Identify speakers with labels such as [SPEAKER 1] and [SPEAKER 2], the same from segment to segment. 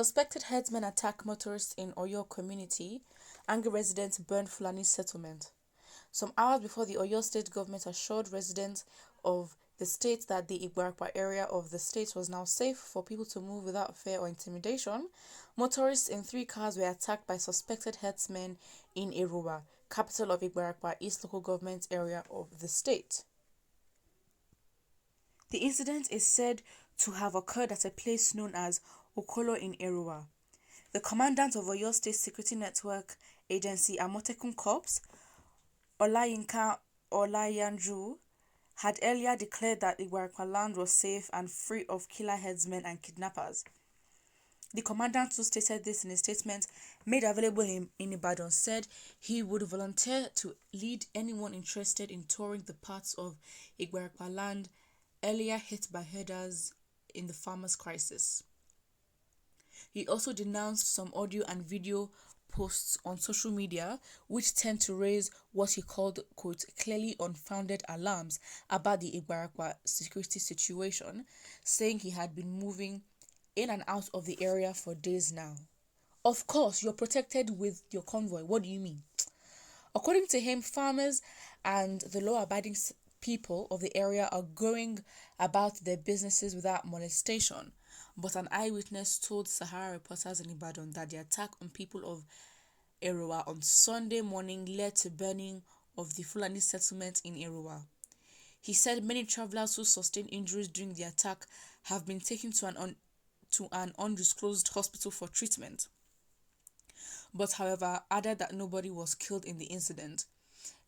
[SPEAKER 1] Suspected herdsmen attack motorists in OYO community. Angry residents burn Fulani settlement. Some hours before the Oyo state government assured residents of the state that the Ibarapa area of the state was now safe for people to move without fear or intimidation, motorists in 3 cars were attacked by suspected herdsmen in Eruwa, capital of Ibarapa East local government area of the state. The incident is said to have occurred at a place known as Okolo in Eruwa. The commandant of Oyo State Security Network Agency Amotekun Corps, Olayinka Olayanju, had earlier declared that Ibarapa land was safe and free of killer herdsmen and kidnappers. The commandant, who stated this in a statement made available in Ibadan, said he would volunteer to lead anyone interested in touring the parts of Ibarapa land earlier hit by herders in the farmers' crisis. He also denounced some audio and video posts on social media which tend to raise what he called, quote, clearly unfounded alarms about the Ibarapa security situation, saying he had been moving in and out of the area for days now. Of course, you're protected with your convoy. What do you mean? According to him, farmers and the law-abiding people of the area are going about their businesses without molestation. But an eyewitness told Sahara reporters in Ibadan that the attack on people of Eruwa on Sunday morning led to burning of the Fulani settlement in Eruwa. He said many travelers who sustained injuries during the attack have been taken to an undisclosed hospital for treatment. But however, added that nobody was killed in the incident.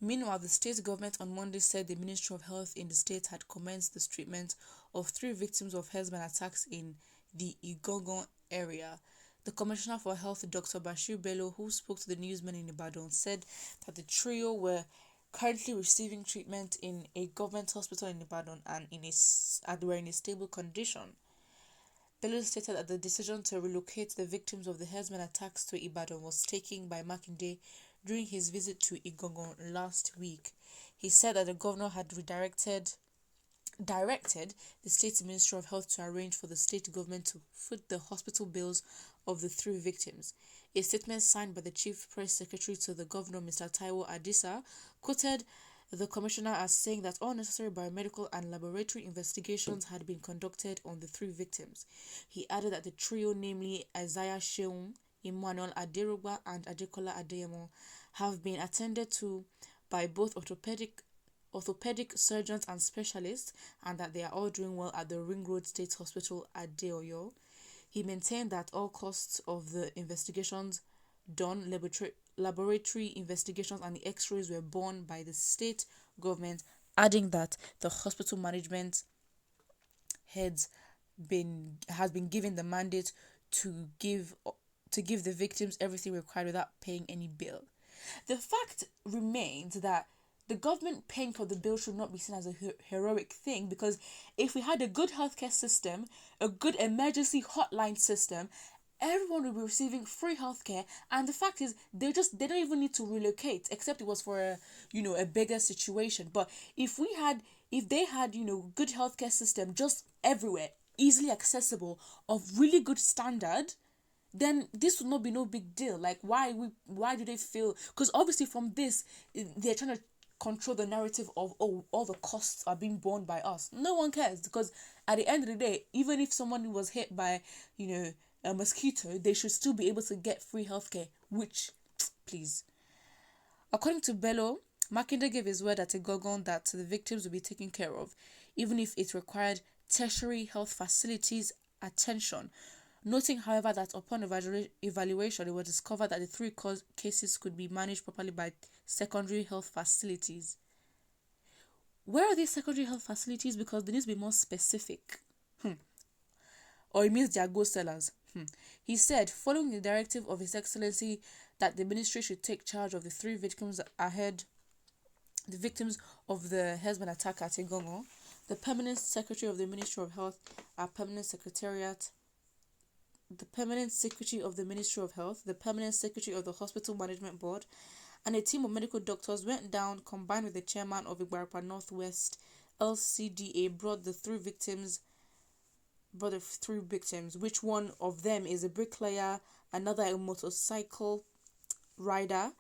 [SPEAKER 1] Meanwhile, the state government on Monday said the Ministry of Health in the state had commenced the treatment of 3 victims of herdsmen attacks in the Igogon area. The Commissioner for Health, Dr. Bashir Bello, who spoke to the newsmen in Ibadan, said that the trio were currently receiving treatment in a government hospital in Ibadan and were in a stable condition. Bello stated that the decision to relocate the victims of the herdsmen attacks to Ibadan was taken by Makinde during his visit to Igogon last week. He said that the governor had directed the state Ministry of Health to arrange for the state government to foot the hospital bills of the 3 victims. A statement signed by the chief press secretary to the governor, Mr. Taiwo Adisa, quoted the commissioner as saying that all necessary biomedical and laboratory investigations had been conducted on the 3 victims. He added that the trio, namely Isaiah Sheung, Emmanuel Aderuba and Adekola Adeyemo, have been attended to by both orthopedic surgeons and specialists, and that they are all doing well at the Ring Road State Hospital at Oyo. He maintained that all costs of the investigations done, laboratory investigations and the x-rays were borne by the state government, adding that the hospital management has been given the mandate to give the victims everything required without paying any bill. The fact remains that the government paying for the bill should not be seen as a heroic thing, because if we had a good healthcare system, a good emergency hotline system, everyone will be receiving free healthcare. And the fact is, they don't even need to relocate, except it was for a bigger situation. But if they had good healthcare system just everywhere, easily accessible, of really good standard, then this would not be no big deal. Like, why do they feel? Because obviously from this, they're trying to control the narrative of, oh, all the costs are being borne by us. No one cares, because at the end of the day, even if someone was hit by a mosquito, they should still be able to get free healthcare, which, please. According to Bello, Makinde gave his word at Igogon that the victims will be taken care of, even if it required tertiary health facilities attention, noting, however, that upon evaluation, it was discovered that the 3 cases could be managed properly by secondary health facilities. Where are these secondary health facilities? Because they need to be more specific. Or it means they are ghost sellers. He said, following the directive of His Excellency that the ministry should take charge of the 3 victims the victims of the herdsmen attack at Igongo, the permanent secretary of the Ministry of Health, the permanent secretary of the Ministry of Health, the permanent secretary of the Hospital Management Board, and a team of medical doctors went down, combined with the chairman of Ibarapa Northwest LCDA, brought the 3 victims brought the 3 victims, which one of them is a bricklayer, another a motorcycle rider,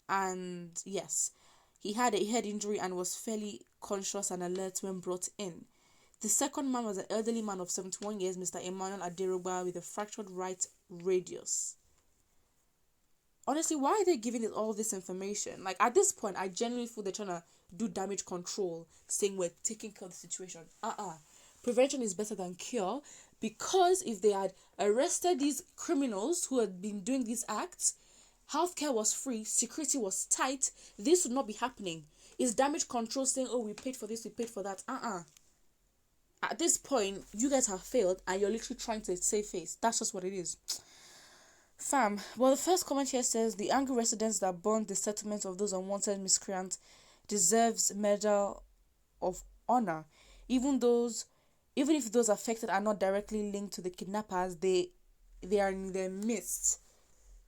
[SPEAKER 1] and yes, he had a head injury and was fairly conscious and alert when brought in. The second man was an elderly man of 71 years, Mr. Emmanuel Aderoba, with a fractured right radius. Honestly, why are they giving it all this information? Like, at this point, I genuinely feel they're trying to do damage control, saying we're taking care of the situation. Prevention is better than cure, because if they had arrested these criminals who had been doing these acts, healthcare was free, security was tight, this would not be happening. Is damage control saying, oh, we paid for this, we paid for that? At this point, you guys have failed and you're literally trying to save face. That's just what it is. Fam, well, the first comment here says, the angry residents that burned the settlement of those unwanted miscreants deserves Medal of Honor. Even if those affected are not directly linked to the kidnappers, they are in their midst.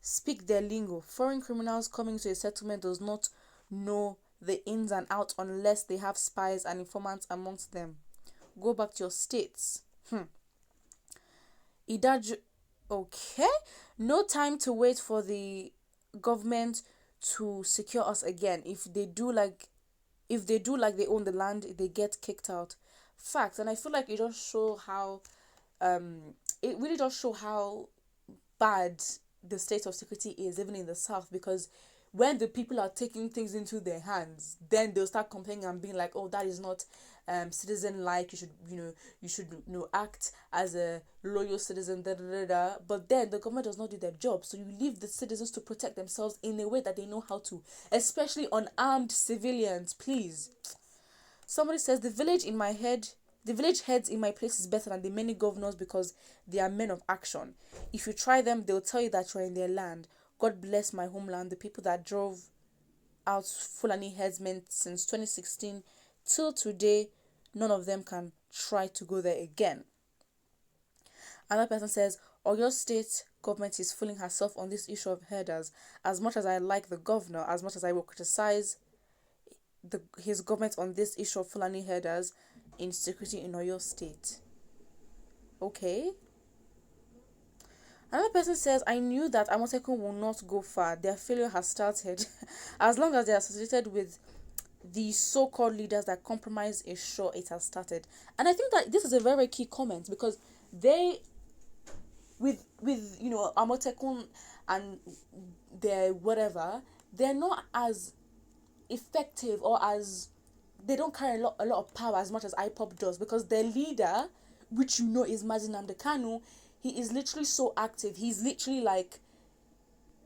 [SPEAKER 1] Speak their lingo. Foreign criminals coming to a settlement does not know the ins and outs unless they have spies and informants amongst them. Go back to your states. Okay. No time to wait for the government to secure us again. If they do like they own the land, they get kicked out. Facts. And I feel like it just show how it really does show how bad the state of security is, even in the south, because when the people are taking things into their hands, then they'll start complaining and being like, oh, that is not citizen like, you should act as a loyal citizen, but then the government does not do their job, so you leave the citizens to protect themselves in a way that they know how to, especially unarmed civilians. Please. Somebody says, the village heads in my place is better than the many governors because they are men of action. If you try them, they'll tell you that you're in their land. God bless my homeland, the people that drove out Fulani herdsmen since 2016 till today, none of them can try to go there again. Another person says, Oyo State government is fooling herself on this issue of herders. As much as I like the governor, as much as I will criticize his government on this issue of Fulani herders insecurity in Oyo State. Okay. Another person says, I knew that Amotekun will not go far. Their failure has started. As long as they are associated with the so-called leaders that compromise is sure it has started. And I think that this is a very, very key comment, because they, with Amotekun and their whatever, they're not as effective, or as they don't carry a lot of power as much as IPOP does, because their leader, which is Mazi Nnamdi Kanu, he is literally so active. He's literally like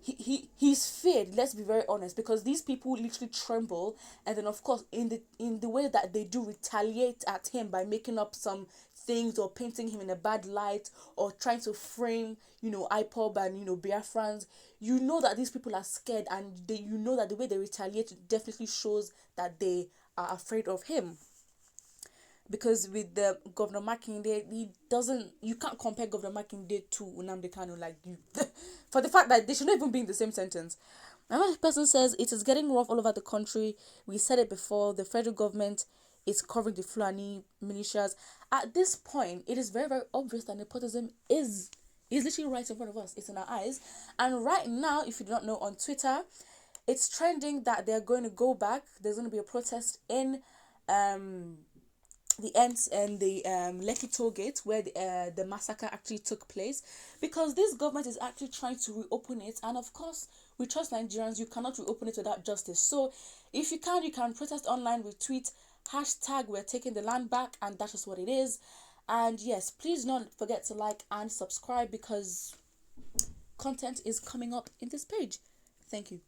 [SPEAKER 1] he's feared, let's be very honest, because these people literally tremble, and then of course in the way that they do retaliate at him by making up some things or painting him in a bad light or trying to frame IPOB and Biafrans. That these people are scared, and that the way they retaliate definitely shows that they are afraid of him. Because with the Governor Makinde, you can't compare Governor Makinde to Nnamdi Kanu, for the fact that they should not even be in the same sentence. Another person says, it is getting rough all over the country. We said it before, the federal government is covering the Fulani militias. At this point, it is very, very obvious that nepotism is literally right in front of us. It's in our eyes. And right now, if you do not know, on Twitter, it's trending that they're going to go back. There's going to be a protest in the ends and the Lekki toll gate where the massacre actually took place, because this government is actually trying to reopen it, and of course we trust Nigerians, you cannot reopen it without justice. So if you can protest online, retweet #we're taking the land back, and that's just what it is. And yes, please don't forget to like and subscribe, because content is coming up in this page. Thank you.